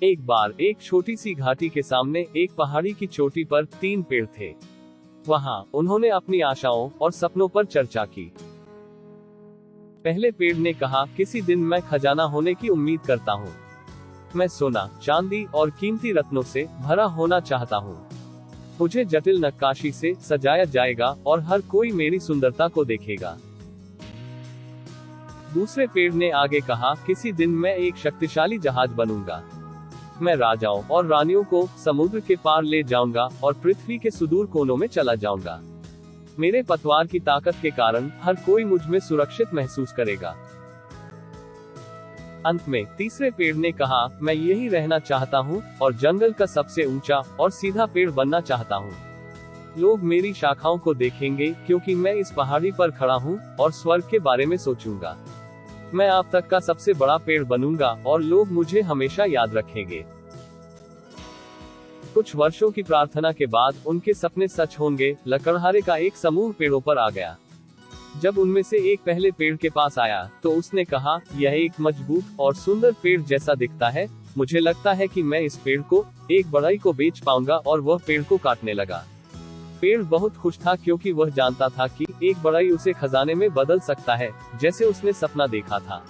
एक बार एक छोटी सी घाटी के सामने एक पहाड़ी की चोटी पर 3 पेड़ थे। वहां उन्होंने अपनी आशाओं और सपनों पर चर्चा की। पहले पेड़ ने कहा, किसी दिन मैं खजाना होने की उम्मीद करता हूँ। मैं सोना, चांदी और कीमती रत्नों से भरा होना चाहता हूँ। मुझे जटिल नक्काशी से सजाया जाएगा और हर कोई मेरी सुंदरता को देखेगा। दूसरे पेड़ ने आगे कहा, किसी दिन मैं एक शक्तिशाली जहाज बनूंगा। मैं राजाओं और रानियों को समुद्र के पार ले जाऊंगा और पृथ्वी के सुदूर कोनों में चला जाऊंगा। मेरे पतवार की ताकत के कारण हर कोई मुझ में सुरक्षित महसूस करेगा। अंत में तीसरे पेड़ ने कहा, मैं यही रहना चाहता हूँ और जंगल का सबसे ऊंचा और सीधा पेड़ बनना चाहता हूँ। लोग मेरी शाखाओं को देखेंगे क्योंकि मैं इस पहाड़ी पर खड़ा हूँ और स्वर्ग के बारे में सोचूंगा। मैं अब तक का सबसे बड़ा पेड़ बनूंगा और लोग मुझे हमेशा याद रखेंगे। कुछ वर्षों की प्रार्थना के बाद उनके सपने सच होंगे। लकड़हारे का एक समूह पेड़ों पर आ गया। जब उनमें से एक पहले पेड़ के पास आया तो उसने कहा, यह एक मजबूत और सुंदर पेड़ जैसा दिखता है। मुझे लगता है कि मैं इस पेड़ को एक बढ़ई को बेच पाऊंगा। और वह पेड़ को काटने लगा। पेड़ बहुत खुश था क्योंकि वह जानता था कि एक बढ़ई उसे खजाने में बदल सकता है, जैसे उसने सपना देखा था।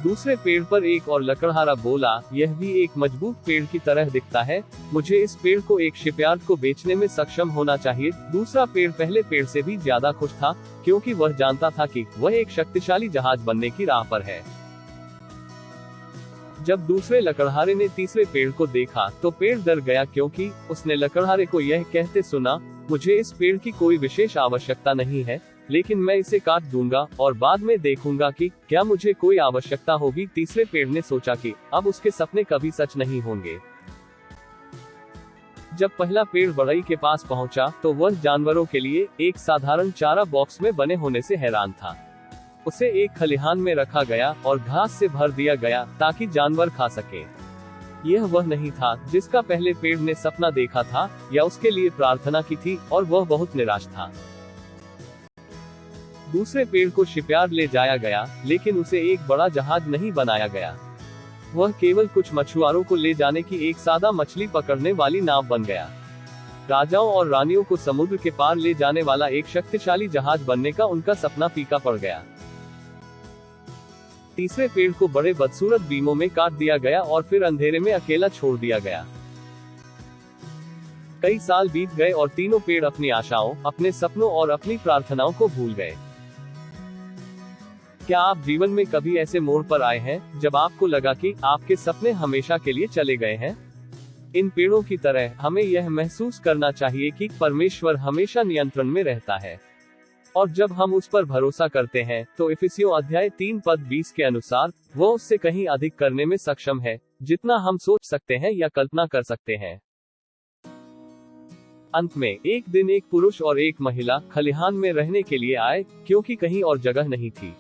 दूसरे पेड़ पर एक और लकड़हारा बोला, यह भी एक मजबूत पेड़ की तरह दिखता है। मुझे इस पेड़ को एक शिपयार्ड को बेचने में सक्षम होना चाहिए। दूसरा पेड़ पहले पेड़ से भी ज्यादा खुश था क्योंकि वह जानता था कि वह एक शक्तिशाली जहाज बनने की राह पर है। जब दूसरे लकड़हारे ने तीसरे पेड़ को देखा तो पेड़ डर गया क्योंकि उसने लकड़हारे को यह कहते सुना, मुझे इस पेड़ की कोई विशेष आवश्यकता नहीं है, लेकिन मैं इसे काट दूंगा और बाद में देखूंगा कि क्या मुझे कोई आवश्यकता होगी। तीसरे पेड़ ने सोचा कि अब उसके सपने कभी सच नहीं होंगे। जब पहला पेड़ बढ़ई के पास पहुंचा तो वह जानवरों के लिए एक साधारण चारा बॉक्स में बने होने से हैरान था। उसे एक खलिहान में रखा गया और घास से भर दिया गया ताकि जानवर खा सके। यह वह नहीं था जिसका पहले पेड़ ने सपना देखा था या उसके लिए प्रार्थना की थी, और वह बहुत निराश था। दूसरे पेड़ को शिपयार्ड ले जाया गया, लेकिन उसे एक बड़ा जहाज नहीं बनाया गया। वह केवल कुछ मछुआरों को ले जाने की एक सादा मछली पकड़ने वाली नाव बन गया। राजाओं और रानियों को समुद्र के पार ले जाने वाला एक शक्तिशाली जहाज बनने का उनका सपना फीका पड़ गया। तीसरे पेड़ को बड़े बदसूरत बीमों में काट दिया गया और फिर अंधेरे में अकेला छोड़ दिया गया। कई साल बीत गए और तीनों पेड़ अपनी आशाओं, अपने सपनों और अपनी प्रार्थनाओं को भूल गए। क्या आप जीवन में कभी ऐसे मोड़ पर आए हैं जब आपको लगा कि आपके सपने हमेशा के लिए चले गए हैं? इन पेड़ों की तरह हमें यह महसूस करना चाहिए कि परमेश्वर हमेशा नियंत्रण में रहता है, और जब हम उस पर भरोसा करते हैं तो इफिसियों अध्याय 3 पद 20 के अनुसार वो उससे कहीं अधिक करने में सक्षम है, जितना हम सोच सकते हैं या कल्पना कर सकते हैं। अंत में एक दिन एक पुरुष और एक महिला खलिहान में रहने के लिए आए क्योंकि कहीं और जगह नहीं थी।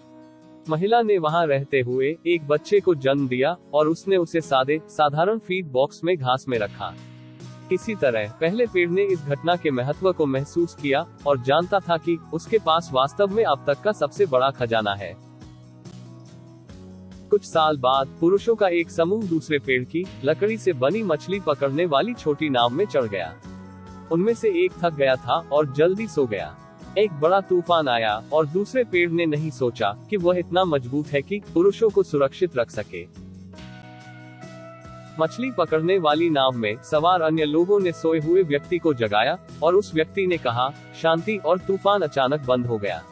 महिला ने वहां रहते हुए एक बच्चे को जन्म दिया और उसने उसे साधारण फीड बॉक्स में घास में रखा। इसी तरह पहले पेड़ ने इस घटना के महत्व को महसूस किया और जानता था कि उसके पास वास्तव में अब तक का सबसे बड़ा खजाना है। कुछ साल बाद पुरुषों का एक समूह दूसरे पेड़ की लकड़ी से बनी मछली पकड़ने वाली छोटी नाव में चढ़ गया। उनमें से एक थक गया था और जल्दी सो गया। एक बड़ा तूफान आया और दूसरे पेड़ ने नहीं सोचा कि वह इतना मजबूत है कि पुरुषों को सुरक्षित रख सके। मछली पकड़ने वाली नाव में सवार अन्य लोगों ने सोए हुए व्यक्ति को जगाया और उस व्यक्ति ने कहा, शांति, और तूफान अचानक बंद हो गया।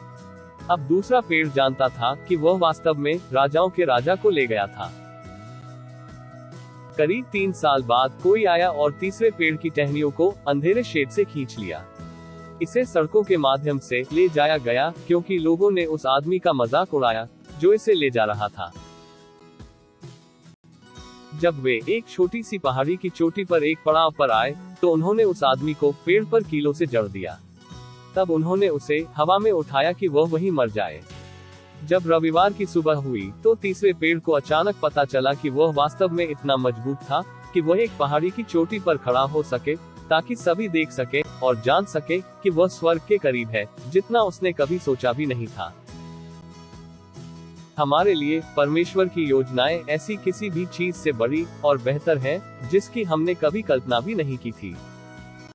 अब दूसरा पेड़ जानता था कि वह वास्तव में राजाओं के राजा को ले गया था। करीब 3 साल बाद कोई आया और तीसरे पेड़ की टहनियों को अंधेरे शेड से खींच लिया। इसे सड़कों के माध्यम से ले जाया गया क्योंकि लोगों ने उस आदमी का मजाक उड़ाया जो इसे ले जा रहा था। जब वे एक छोटी सी पहाड़ी की चोटी पर एक पड़ाव पर आए तो उन्होंने उस आदमी को पेड़ पर कीलों से जड़ दिया। तब उन्होंने उसे हवा में उठाया कि वह वहीं मर जाए। जब रविवार की सुबह हुई तो तीसरे पेड़ को अचानक पता चला कि वह वास्तव में इतना मजबूत था कि वह एक पहाड़ी की चोटी पर खड़ा हो सके ताकि सभी देख सके और जान सके कि वह स्वर्ग के करीब है, जितना उसने कभी सोचा भी नहीं था। हमारे लिए परमेश्वर की योजनाएं ऐसी किसी भी चीज से बड़ी और बेहतर हैं, जिसकी हमने कभी कल्पना भी नहीं की थी।